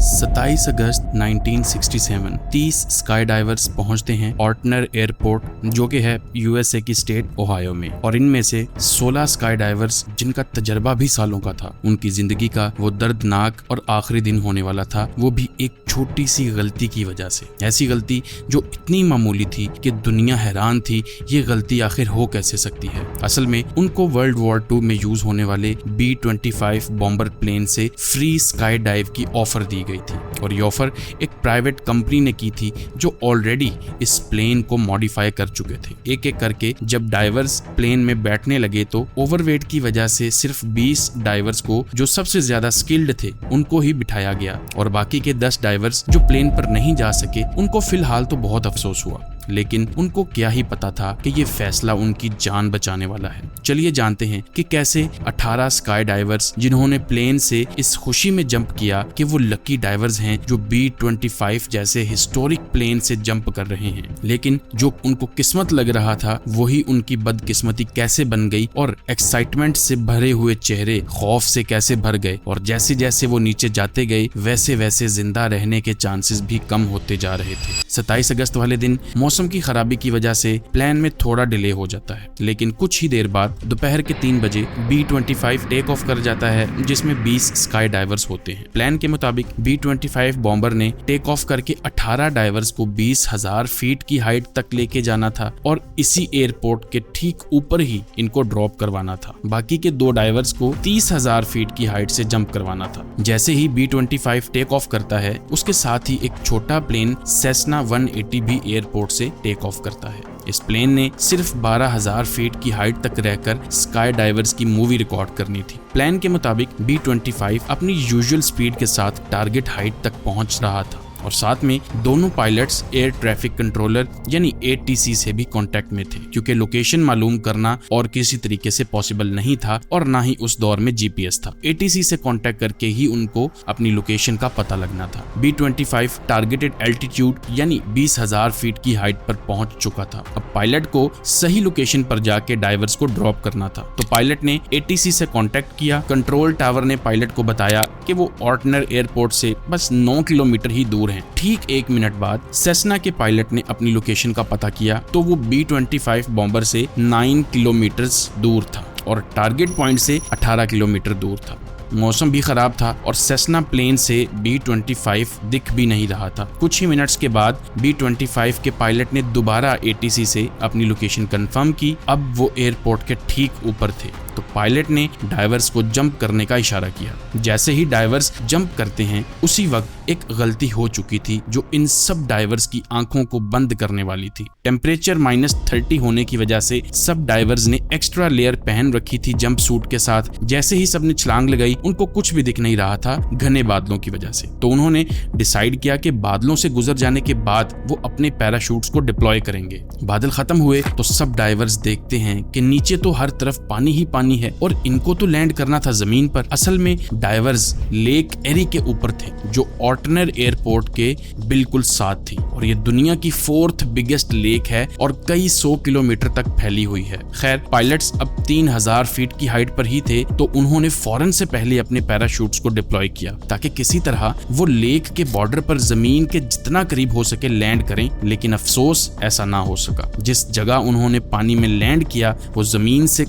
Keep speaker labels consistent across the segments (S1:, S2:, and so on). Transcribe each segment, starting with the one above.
S1: 27 अगस्त 1967 30 sky divers पहुंचते हैं ऑर्टनर airport जो कि है यूएसए की स्टेट ओहायो में, और इनमें से 16 स्काई डाइवर्स जिनका तजर्बा भी सालों का था, उनकी जिंदगी का वो दर्दनाक और आखिरी दिन होने वाला था, वो भी एक छोटी सी गलती की वजह से। ऐसी गलती जो इतनी मामूली थी कि दुनिया हैरान थी ये गलती आखिर हो कैसे सकती है। असल में उनको वर्ल्ड वॉर 2 में यूज होने वाले B-25 बॉम्बर प्लेन से फ्री स्काई डाइव की ऑफर दी गई थी, और ये ऑफर एक प्राइवेट कंपनी ने की थी जो ऑलरेडी इस प्लेन को मॉडिफाई कर चुके थे। एक एक करके जब डाइवर्स प्लेन में बैठने लगे तो ओवरवेट की वजह से सिर्फ 20 डाइवर्स को, जो सबसे ज्यादा स्किल्ड थे, उनको ही बिठाया गया, और बाकी के 10 डाइवर्स जो प्लेन पर नहीं जा सके उनको फिलहाल तो बहुत अफसोस हुआ, लेकिन उनको क्या ही पता था कि ये फैसला उनकी जान बचाने वाला है। चलिए जानते हैं कि कैसे 18 स्काई डाइवर्स जिन्होंने प्लेन से इस खुशी में जंप किया कि वो लकी डाइवर्स हैं जो B-25 जैसे हिस्टोरिक प्लेन से जंप कर रहे हैं, लेकिन जो उनको किस्मत लग रहा था वही उनकी बदकिस्मती कैसे बन गई, और एक्साइटमेंट से भरे हुए चेहरे खौफ से कैसे भर गए, और जैसे जैसे वो नीचे जाते गए वैसे वैसे जिंदा रहने के चांसेस भी कम होते जा रहे थे। 27 अगस्त वाले दिन मौसम की खराबी की वजह से प्लान में थोड़ा डिले हो जाता है, लेकिन कुछ ही देर बाद दोपहर के 3 बजे B-25 टेक ऑफ कर जाता है, जिसमें 20 स्काई डाइवर्स होते हैं। प्लान के मुताबिक B-25 बॉम्बर ने टेक ऑफ करके 18 डाइवर्स को 20,000 फीट की हाइट तक लेके जाना था, और इसी एयरपोर्ट के ठीक ऊपर ही इनको ड्रॉप करवाना था। बाकी के 2 डाइवर्स को 30,000 फीट की हाइट से जंप करवाना था। जैसे ही B-25 टेक ऑफ करता है उसके साथ ही एक छोटा प्लेन सेस्ना 180 भी एयरपोर्ट से टेक ऑफ करता है। इस प्लेन ने सिर्फ 12,000 फीट की हाइट तक रहकर स्काई डाइवर्स की मूवी रिकॉर्ड करनी थी। प्लान के मुताबिक B-25 अपनी यूजुअल स्पीड के साथ टारगेट हाइट तक पहुंच रहा था, और साथ में दोनों पायलट्स एयर ट्रैफिक कंट्रोलर यानी ATC से भी कांटेक्ट में थे, क्योंकि लोकेशन मालूम करना और किसी तरीके से पॉसिबल नहीं था, और ना ही उस दौर में GPS था। ATC से कांटेक्ट करके ही उनको अपनी लोकेशन का पता लगना था। B-25 टारगेटेड एल्टीट्यूड यानी 20,000 फीट की हाइट पर पहुंच चुका था। अब पायलट को सही लोकेशन पर जाके डाइवर्स को ड्रॉप करना था, तो पायलट ने ATC से कांटेक्ट किया। कंट्रोल टावर ने पायलट को बताया कि वो ऑर्टनर एयरपोर्ट से बस 9 किलोमीटर ही दूर है। ठीक 1 मिनट बाद सेस्ना के पायलट ने अपनी लोकेशन का पता किया तो वो B-25 बॉम्बर से 9 किलोमीटर दूर था, और टारगेट पॉइंट से 18 किलोमीटर दूर था। मौसम भी खराब था और सेस्ना प्लेन से B-25 दिख भी नहीं रहा था। कुछ ही मिनट्स के बाद B-25 के पायलट ने दोबारा ATC से अपनी लोकेशन कंफर्म की। अब वो एयरपोर्ट के ठीक ऊपर थे, तो पायलट ने डाइवर्स को जंप करने का इशारा किया। जैसे ही डाइवर्स जंप करते हैं उसी वक्त एक गलती हो चुकी थी जो इन सब डाइवर्स की आंखों को बंद करने वाली थी। टेम्परेचर -30 होने की वजह से सब डाइवर्स ने एक्स्ट्रा लेयर पहन रखी थी जंप सूट के साथ। जैसे ही सबने छलांग लगाई उनको कुछ भी दिख नहीं रहा था घने बादलों की वजह से, तो उन्होंने डिसाइड किया कि बादलों से गुजर जाने के बाद वो अपने पैराशूट्स को डिप्लॉय करेंगे। बादल खत्म हुए तो सब डाइवर्स देखते हैं कि नीचे तो हर तरफ पानी ही पानी है, और इनको तो लैंड करना था जमीन पर। असल में डाइवर्स लेक एरी के ऊपर थे जो ऑर्टनर एयरपोर्ट के बिल्कुल साथ थी, और ये दुनिया की 4th बिगेस्ट लेक है और कई 100 किलोमीटर तक फैली हुई है। खैर, पायलट्स अब 3,000 फीट की हाइट पर ही थे, तो उन्होंने फौरन से पहले अपने पैराशूट्स को डिप्लॉय किया ताकि किसी तरह वो लेक के बॉर्डर पर जमीन के जितना करीब हो सके लैंड करें, लेकिन अफसोस ऐसा ना हो सका। जिस जगह उन्होंने पानी में लैंड किया वो जमीन से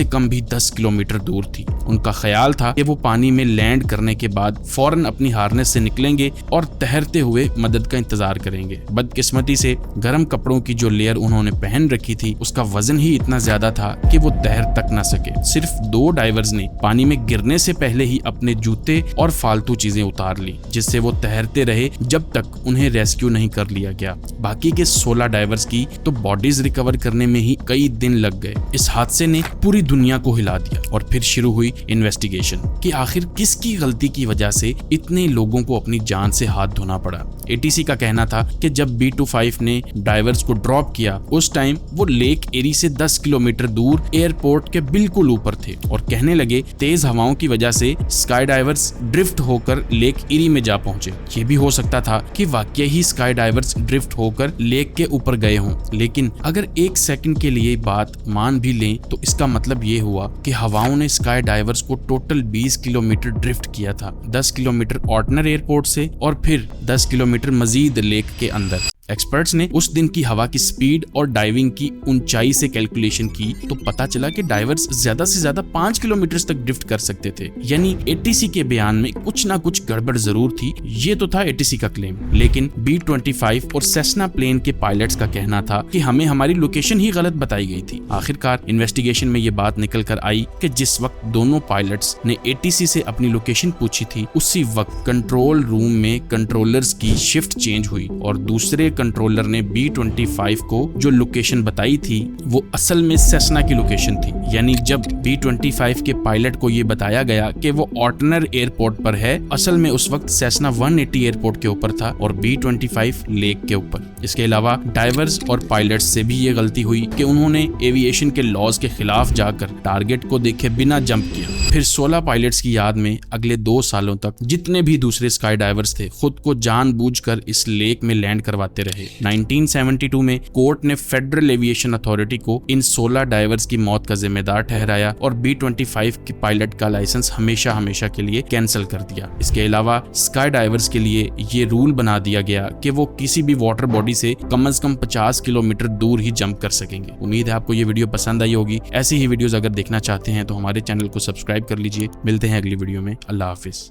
S1: कम भी 10 किलोमीटर दूर थी। उनका ख्याल था कि वो पानी में लैंड करने के बाद फौरन अपनी हार्नेस से निकलेंगे और तैरते हुए मदद का इंतजार करेंगे। बदकिस्मती से गर्म कपड़ों की जो लेयर उन्होंने पहन रखी थी उसका वजन ही इतना ज्यादा था कि वो तैर तक न सके। सिर्फ 2 डाइवर्स ने पानी में गिरने से पहले ही अपने जूते और फालतू चीजें उतार ली, जिससे वो तैरते रहे जब तक उन्हें रेस्क्यू नहीं कर लिया गया। बाकी के 16 डाइवर्स की तो बॉडीज रिकवर करने में ही कई दिन लग गए। इस हादसे ने पूरी दुनिया को हिला दिया, और फिर शुरू हुई इन्वेस्टिगेशन कि आखिर किसकी गलती की वजह से इतने लोगों को अपनी जान से हाथ धोना पड़ा। ATC का कहना था कि जब B-25 ने डाइवर्स को ड्रॉप किया उस टाइम वो लेक एरी से 10 किलोमीटर दूर एयरपोर्ट के बिल्कुल ऊपर थे और कहने लगे तेज हवाओं की वजह से स्काई डाइवर्स ड्रिफ्ट होकर लेक एरी में जा पहुंचे। ये भी हो सकता था कि वाकई ही स्काई डाइवर्स ड्रिफ्ट होकर लेक के ऊपर गए हों, लेकिन अगर एक सेकंड के लिए बात मान भी लें तो इसका मतलब ये हुआ कि हवाओं ने स्काई डाइवर्स को टोटल 20 किलोमीटर ड्रिफ्ट किया था, 10 किलोमीटर ऑर्डिनरी एयरपोर्ट से और फिर 10 किलोमीटर मजीद लेक के अंदर। एक्सपर्ट्स ने उस दिन की हवा की स्पीड और डाइविंग की ऊंचाई से कैलकुलेशन की तो पता चला कि डाइवर्स ज्यादा से ज्यादा 5 किलोमीटर तक ड्रिफ्ट कर सकते थे। यानी ATC के बयान में कुछ ना कुछ गड़बड़ जरूर थी। ये तो था ATC का क्लेम, लेकिन B-25 और सेस्ना प्लेन के पायलट्स का कहना था कि हमें हमारी लोकेशन ही गलत बताई गई थी। आखिरकार इन्वेस्टिगेशन में ये बात निकल कर आई कि जिस वक्त दोनों पायलट्स ने ATC से अपनी लोकेशन पूछी थी उसी वक्त कंट्रोल रूम में कंट्रोलर्स की शिफ्ट चेंज हुई और दूसरे कंट्रोलर ने B-25 को जो लोकेशन बताई थी वो असल में सेस्ना की लोकेशन थी। यानी जब B-25 के पायलट को ये बताया गया कि वो ऑर्डिनरी एयरपोर्ट पर है, असल में उस वक्त सेस्ना 180 एयरपोर्ट के ऊपर था और B-25 लेक के ऊपर। इसके अलावा डाइवर्स और पायलट्स से भी ये गलती हुई कि उन्होंने एविएशन के लॉज के खिलाफ जाकर टारगेट को देखे बिना जंप किया। फिर 16 पायलट्स की याद में अगले 2 सालों तक जितने भी दूसरे स्काई डाइवर्स थे खुद को जानबूझकर इस लेक में लैंड करवाते रहे। 1972 में कोर्ट ने फेडरल एविएशन अथॉरिटी को इन 16 डाइवर्स की मौत का जिम्मेदार ठहराया और B-25 के पायलट का लाइसेंस हमेशा हमेशा के लिए कैंसिल कर दिया। इसके अलावा स्काई डाइवर्स के लिए ये रूल बना दिया गया कि वो किसी भी वाटर बॉडी से कम 50 किलोमीटर दूर ही जंप कर सकेंगे। उम्मीद है आपको ये वीडियो पसंद आई होगी। ऐसी ही वीडियोस अगर देखना चाहते हैं तो हमारे चैनल को सब्सक्राइब कर लीजिए। मिलते हैं अगली वीडियो में। अल्लाह हाफिज।